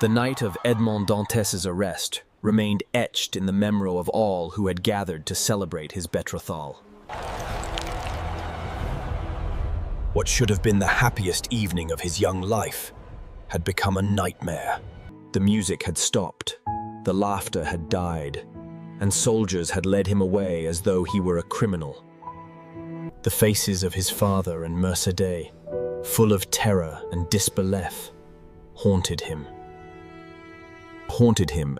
The night of Edmond Dantès' arrest remained etched in the memory of all who had gathered to celebrate his betrothal. What should have been the happiest evening of his young life had become a nightmare. The music had stopped, the laughter had died, and soldiers had led him away as though he were a criminal. The faces of his father and Mercédès, full of terror and disbelief, haunted him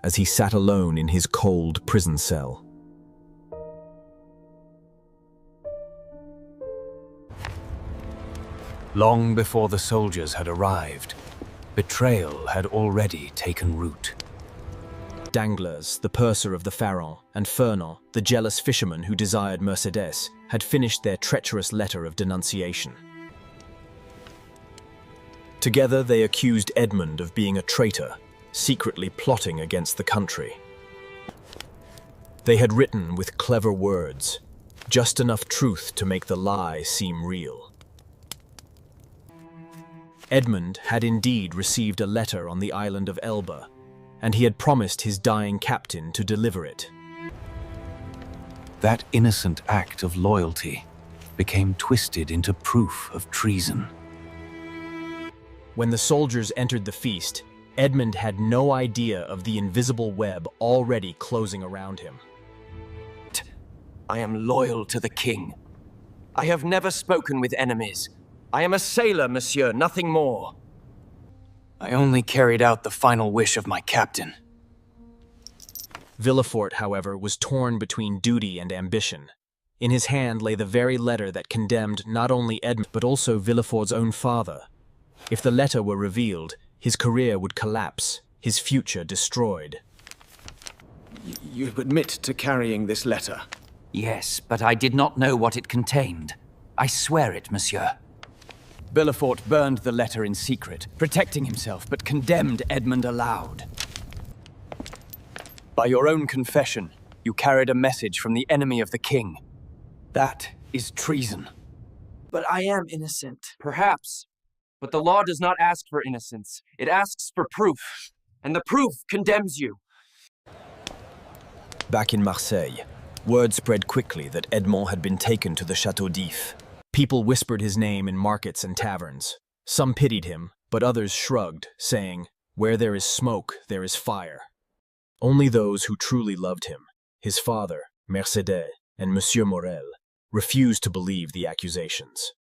as he sat alone in his cold prison cell. Long before the soldiers had arrived, betrayal had already taken root. Danglars, the purser of the Pharaon, and Fernand, the jealous fisherman who desired Mercédès, had finished their treacherous letter of denunciation. Together they accused Edmond of being a traitor, secretly plotting against the country. They had written with clever words, just enough truth to make the lie seem real. Edmond had indeed received a letter on the island of Elba, and he had promised his dying captain to deliver it. That innocent act of loyalty became twisted into proof of treason. When the soldiers entered the feast, Edmond had no idea of the invisible web already closing around him. I am loyal to the king. I have never spoken with enemies. I am a sailor, monsieur, nothing more. I only carried out the final wish of my captain. Villefort, however, was torn between duty and ambition. In his hand lay the very letter that condemned not only Edmond, but also Villefort's own father. If the letter were revealed, his career would collapse, his future destroyed. You admit to carrying this letter? Yes, but I did not know what it contained. I swear it, monsieur. Villefort burned the letter in secret, protecting himself, but condemned Edmond aloud. By your own confession, you carried a message from the enemy of the king. That is treason. But I am innocent. Perhaps. But the law does not ask for innocence. It asks for proof. And the proof condemns you. Back in Marseille, word spread quickly that Edmond had been taken to the Château-d'If. People whispered his name in markets and taverns. Some pitied him, but others shrugged, saying, "Where there is smoke, there is fire." Only those who truly loved him, his father, Mercédès, and Monsieur Morel, refused to believe the accusations.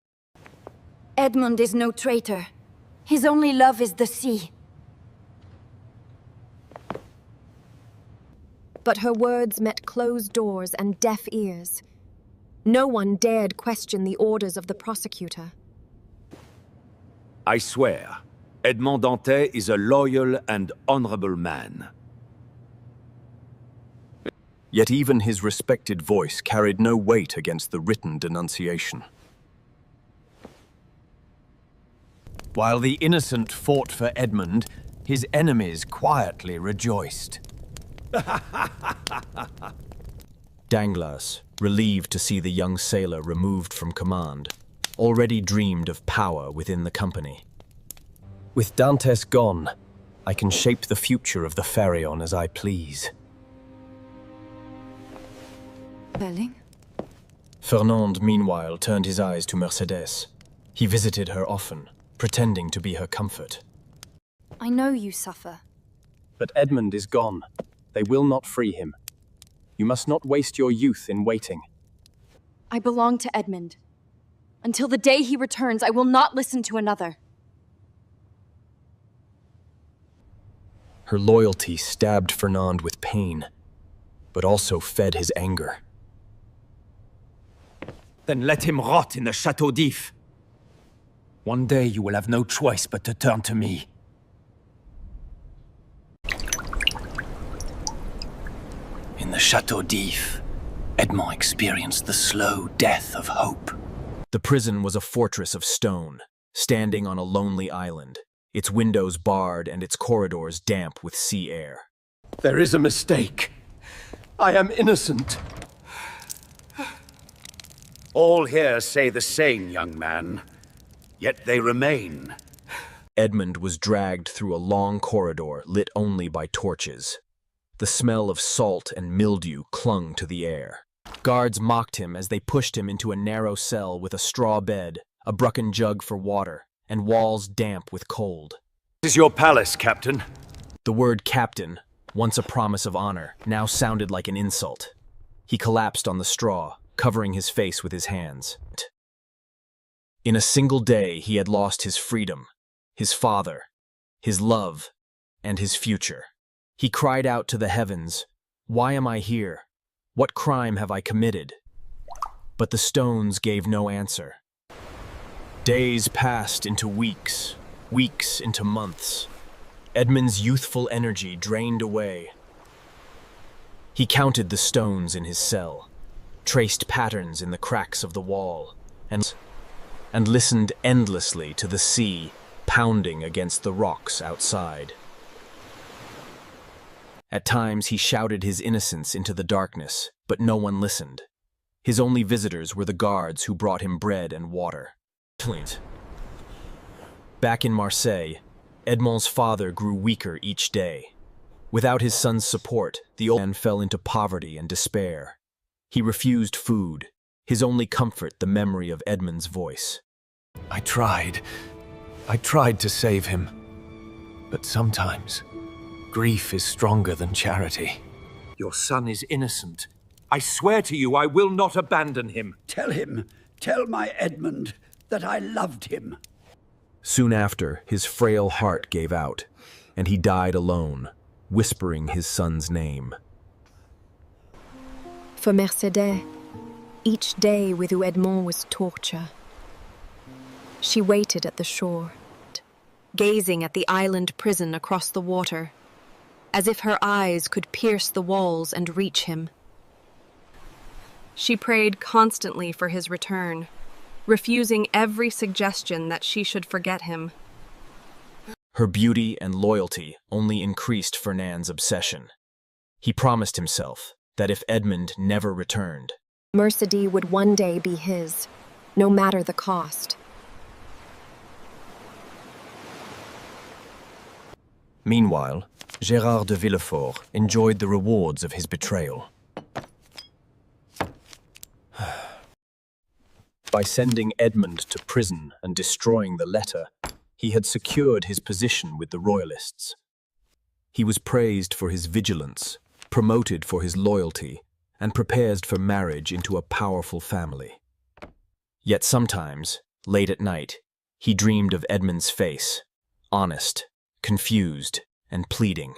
Edmond is no traitor. His only love is the sea. But her words met closed doors and deaf ears. No one dared question the orders of the prosecutor. I swear, Edmond Dantès is a loyal and honorable man. Yet even his respected voice carried no weight against the written denunciation. While the innocent fought for Edmond, his enemies quietly rejoiced. Danglars, relieved to see the young sailor removed from command, already dreamed of power within the company. With Dantès gone, I can shape the future of the Pharaon as I please. Belling? Fernand, meanwhile, turned his eyes to Mercédès. He visited her often, pretending to be her comfort. I know you suffer. But Edmond is gone. They will not free him. You must not waste your youth in waiting. I belong to Edmond. Until the day he returns, I will not listen to another. Her loyalty stabbed Fernand with pain, but also fed his anger. Then let him rot in the Château-d'If. One day you will have no choice but to turn to me. In the Château-d'If, Edmond experienced the slow death of hope. The prison was a fortress of stone, standing on a lonely island, its windows barred and its corridors damp with sea air. There is a mistake. I am innocent. All here say the same, young man. Yet they remain. Edmund was dragged through a long corridor lit only by torches. The smell of salt and mildew clung to the air. Guards mocked him as they pushed him into a narrow cell with a straw bed, a broken jug for water, and walls damp with cold. This is your palace, Captain. The word captain, once a promise of honor, now sounded like an insult. He collapsed on the straw, covering his face with his hands. In a single day, he had lost his freedom, his father, his love, and his future. He cried out to the heavens, "Why am I here? What crime have I committed?" But the stones gave no answer. Days passed into weeks, weeks into months. Edmund's youthful energy drained away. He counted the stones in his cell, traced patterns in the cracks of the wall, and listened endlessly to the sea pounding against the rocks outside. At times he shouted his innocence into the darkness, but no one listened. His only visitors were the guards who brought him bread and water. Back in Marseille, Edmond's father grew weaker each day. Without his son's support, the old man fell into poverty and despair. He refused food, his only comfort the memory of Edmund's voice. I tried to save him. But sometimes, grief is stronger than charity. Your son is innocent. I swear to you I will not abandon him. Tell my Edmund that I loved him. Soon after, his frail heart gave out, and he died alone, whispering his son's name. For Mercedes, each day with Edmond was torture. She waited at the shore, gazing at the island prison across the water, as if her eyes could pierce the walls and reach him. She prayed constantly for his return, refusing every suggestion that she should forget him. Her beauty and loyalty only increased Fernand's obsession. He promised himself that if Edmund never returned, Mercedes would one day be his, no matter the cost. Meanwhile, Gérard de Villefort enjoyed the rewards of his betrayal. By sending Edmund to prison and destroying the letter, he had secured his position with the royalists. He was praised for his vigilance, promoted for his loyalty, and prepared for marriage into a powerful family. Yet sometimes, late at night, he dreamed of Edmund's face, honest, confused, and pleading.